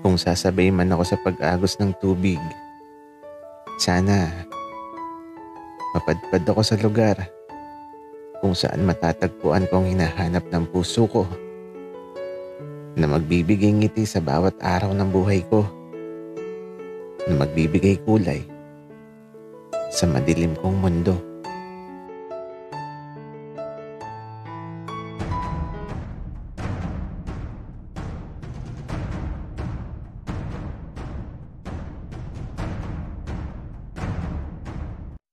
Kung sasabay man ako sa pag-agos ng tubig, sana mapadpad ako sa lugar kung saan matatagpuan ko ang hinahanap ng puso ko na magbibigay ngiti sa bawat araw ng buhay ko, na magbibigay kulay sa madilim kong mundo.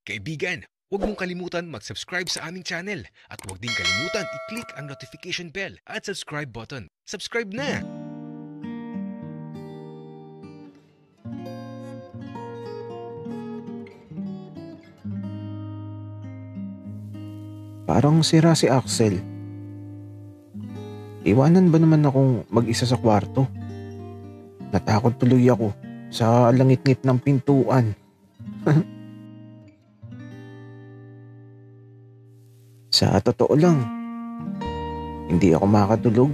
Kaibigan, huwag mong kalimutan mag-subscribe sa aming channel at huwag din kalimutan i-click ang notification bell at subscribe button. Subscribe na! Parang sira si Axel. Iwanan ba naman akong mag-isa sa kwarto? Natakot tuloy ako sa langit-ngit ng pintuan. Sa totoo lang, hindi ako makatulog.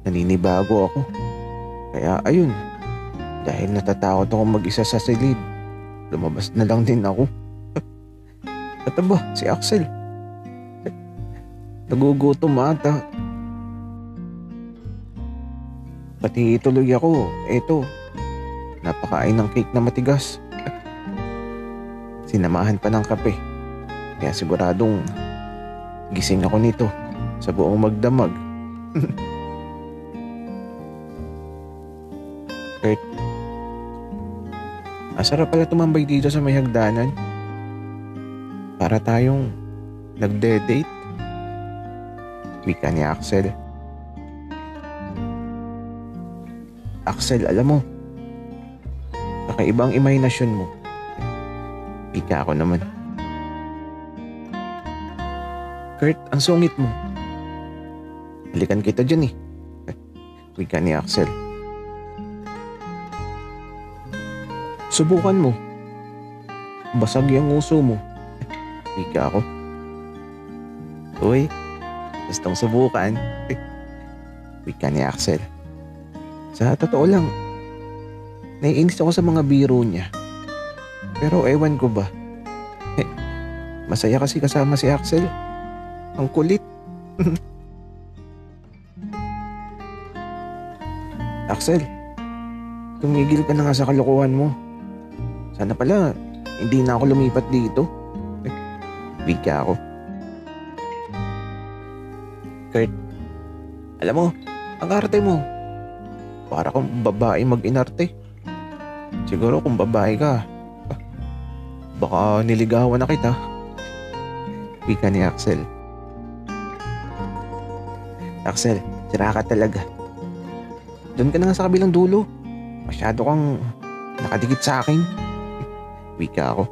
Naninibago ako. Kaya ayun, dahil natatakot ako mag-isa sa silid, lumabas na lang din ako. Ito ba, si Axel? Nagugutom ata. Pati tuloy ako, eto, napakain ng cake na matigas. Sinamahan pa ng kape. Kaya siguradong gising ako nito sa buong magdamag. Kurt, asarap pala tumambay dito sa may hagdanan. Para tayong nagde-date. Wika ni Axel. Axel, alam mo, kakaibang imahinasyon mo. Wika ako naman. Kurt, ang sungit mo. Halikan kita dyan eh. Wika ni Axel. Subukan mo. Basag yung uso mo. Wika ako. Uy, gustong subukan. Wika ni Axel. Sa totoo lang, naiinis ako sa mga biro niya. Pero ewan ko ba, masaya kasi kasama si Axel. Ang kulit. Axel, tumigil ka na nga sa kalokohan mo. Sana pala, hindi na ako lumipat dito. Wika ako. Kurt, alam mo, ang arte mo. Para kung babae mag-inarte. Siguro kung babae ka, baka niligawan na kita. Wika ni Axel. Axel, sira ka talaga. Doon ka na nga sa kabilang dulo. Masyado kang nakadikit sa akin. Wika ako.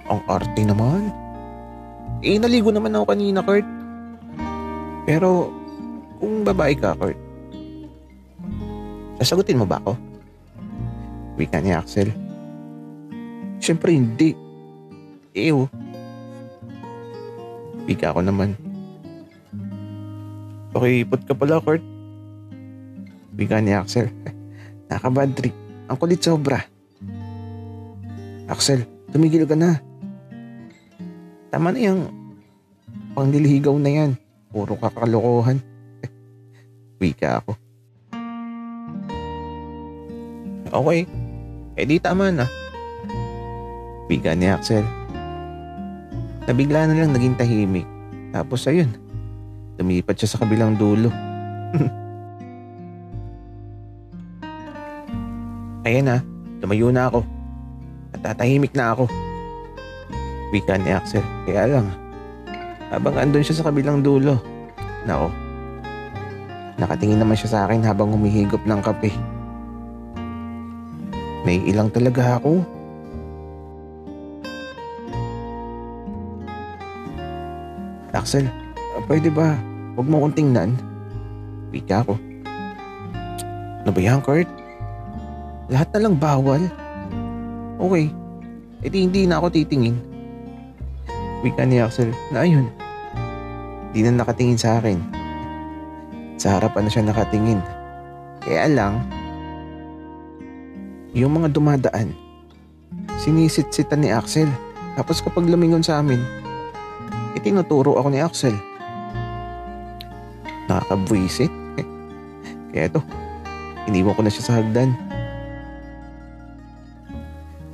Ang arte naman. Naligo naman ako kanina, Kurt. Pero, kung babae ka, Kurt, sasagutin mo ba ako? Wika ni Axel. Siyempre hindi. Ew. Wika ako naman. Pakipot ka pala, Kurt. Wika ni Axel. Nakabad trip. Ang kulit sobra. Axel, tumigil ka na. Tama na yung pangliligaw na yan. Puro kakalokohan. Wika ako. Okay. Di tama na. Wika ni Axel. Nabigla na lang naging tahimik. Tapos ayun, lumipat siya sa kabilang dulo. Ayan na, tumayo na ako. At tatahimik na ako. Wika ni Axel. Kaya lang, habang andun siya sa kabilang dulo, nako, nakatingin naman siya sa akin habang humihigop ng kape. Naiilang talaga ako. Axel, pwede ba huwag mo kong tingnan? Wika ko. Ano ba yan, Kurt? Lahat na lang bawal. Okay, hindi na ako titingin. Wika ni Axel na ayun, di na nakatingin sa akin. Sa harapan na siya nakatingin Kaya lang, yung mga dumadaan, sinisit-sitan ni Axel. Tapos kapag lumingon sa amin, itinuturo ako ni Axel. Nakakabwisit. Kaya ito, iniwan ko na siya sa hagdan.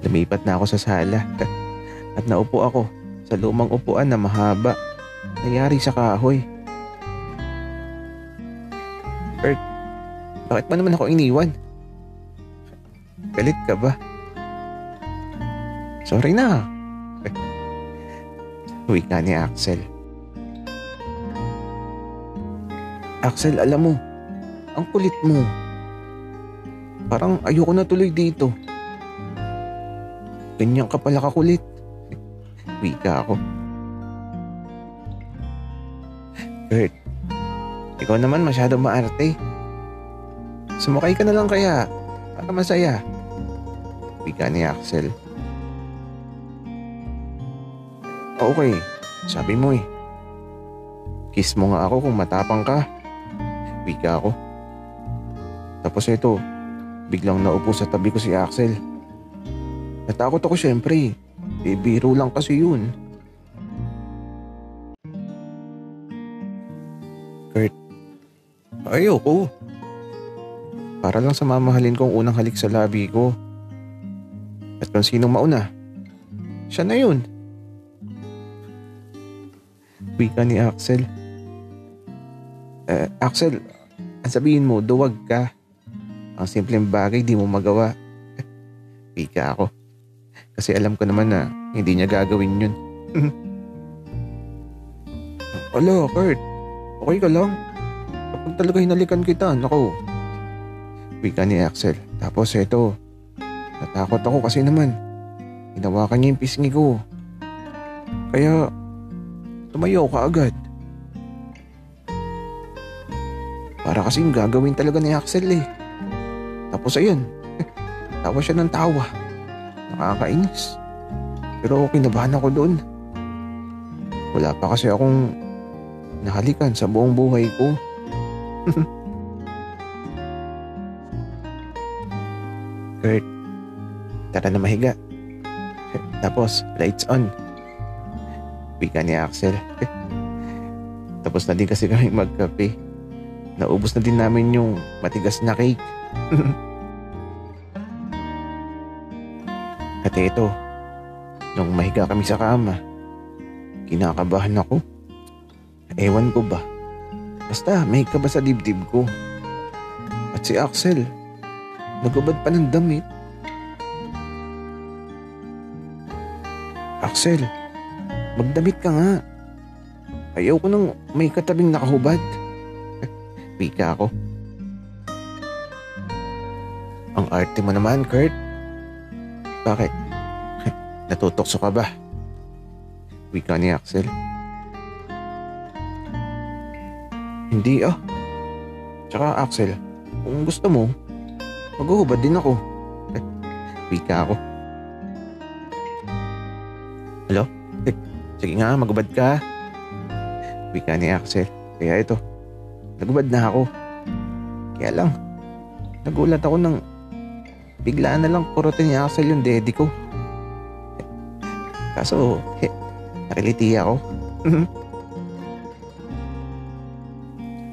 Lumipat na ako sa sala at naupo ako sa lumang upuan na mahaba, nangyari sa kahoy. Kurt, bakit ba naman ako iniwan? Galit ka ba? Sorry na. Wika ni Axel. Axel, alam mo, ang kulit mo. Parang ayoko na tuloy dito. Ganyan ka pala kakulit. Wika ako. Kurt, ikaw naman masyadong maarte. Sumakay ka na lang kaya para masaya. Wika ni Axel. Okay, sabi mo eh. Kiss mo nga ako kung matapang ka. Wika ako. Tapos ito, biglang naupo sa tabi ko si Axel. Natakot ako syempre. Biro lang kasi yun. Kurt, ayoko. Para lang sa mamahalin kong unang halik sa labi ko. At kung sinong mauna, siya na yun. Wika ni Axel. Axel, ang sabihin mo, duwag ka. Ang simpleng bagay di mo magawa. Wika ako. Kasi alam ko naman na hindi niya gagawin yun. Ala, Kurt. Okay ka lang? Kapag talaga hinalikan kita, naku. Wika ni Axel. Tapos eto, natakot ako kasi naman hinawakan niya yung pisngi ko. Kaya tumayo ka agad. Para kasing gagawin talaga ni Axel eh. Tapos ayun, tawa siya ng tawa. Nakakainis. Pero kinabahan ako doon. Wala pa kasi akong nahalikan sa buong buhay ko. Kurt, tara na mahiga. Tapos, lights on. Wika ni Axel. Tapos na din kasi kami magkape. Naubos na din namin yung matigas na cake. At ito, nung mahiga kami sa kama, kinakabahan ako. Ewan ko ba. Basta, mahig ka ba sa dibdib ko? At si Axel, nagubad pa ng damit. Axel, magdamit ka nga. Ayaw ko nang may katabing nakahubad. Wika ako. Ang arte mo naman, Kurt. Bakit? Natutokso ka ba? Wika ni Axel. Hindi ah. Tsaka Axel, kung gusto mo, maghuhubad din ako. Wika ako. Hello? Sige nga, magubad ka. Wika ni Axel. Kaya ito, nagubad na ako. Kaya lang, nagulat ako nang biglaan na lang kurutin ni Axel yung daddy ko. Kaso, nakiliti ako.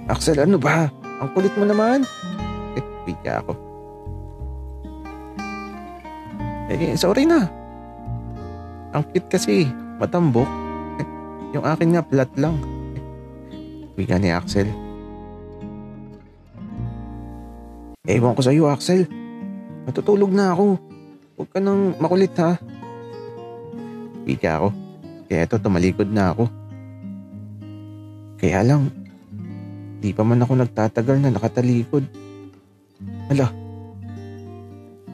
Axel, ano ba? Ang kulit mo naman. Wika ako. Sorry na. Ang cute kasi, matambok. Yung akin nga, flat lang. Wika ni Axel. Ewan ko sa'yo, Axel. Matutulog na ako. Huwag ka nang makulit ha. Wika ako. Kaya ito, tumalikod na ako. Kaya lang, di pa man ako nagtatagal na nakatalikod. Hala,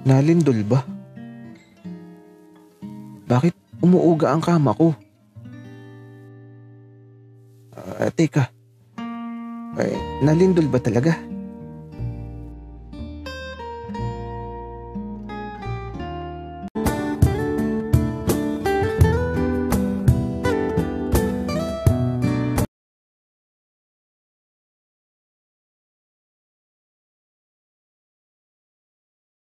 nalindol ba? Bakit umuuga ang kama ko? Teka, nalindol ba talaga?